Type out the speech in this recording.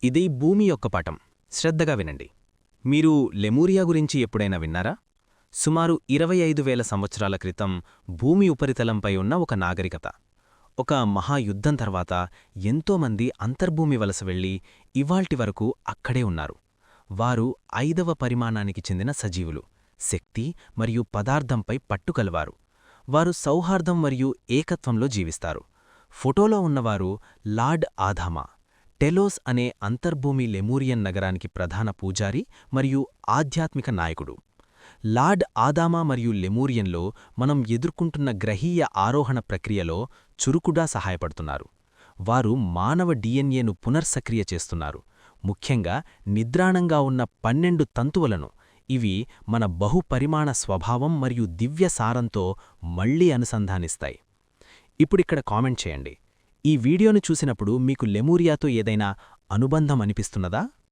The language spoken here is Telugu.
ఇది భూమి యొక్క పటం. శ్రద్ధగా వినండి. మీరు లెమూరియా గురించి ఎప్పుడైనా విన్నారా? సుమారు 25,000 సంవత్సరాల క్రితం భూమి ఉపరితలంపై ఉన్న ఒక నాగరికత. ఒక మహాయుద్ధం తర్వాత ఎంతోమంది అంతర్భూమి వలస వెళ్లి ఇవాల్టి వరకు అక్కడే ఉన్నారు. వారు 5వ పరిమాణానికి చెందిన సజీవులు, శక్తి మరియు పదార్థంపై పట్టుకలవారు. వారు సౌహార్దం మరియు ఏకత్వంలో జీవిస్తారు. ఫోటోలో ఉన్నవారు లార్డ్ ఆదామా, టెలోస్ అనే అంతర్భూమి లెమూరియన్ నగరానికి ప్రధాన పూజారి మరియు ఆధ్యాత్మిక నాయకుడు. లార్డ్ ఆదామా మరియు లెమూరియన్లో మనం ఎదుర్కొంటున్న గ్రహీయ ఆరోహణ ప్రక్రియలో చురుకుగా సహాయపడుతున్నారు. వారు మానవ డిఎన్ఏను పునర్సక్రియ చేస్తున్నారు, ముఖ్యంగా నిద్రాణంగా ఉన్న 12 తంతువులను. ఇవి మన బహుపరిమాణ స్వభావం మరియు దివ్య సారంతో మళ్లీ అనుసంధానిస్తాయి. ఇప్పుడిక్కడ కామెంట్ చేయండి. ఈ వీడియోను చూసినప్పుడు మీకు లెమూరియాతో ఏదైనా అనుబంధం అనిపిస్తున్నదా?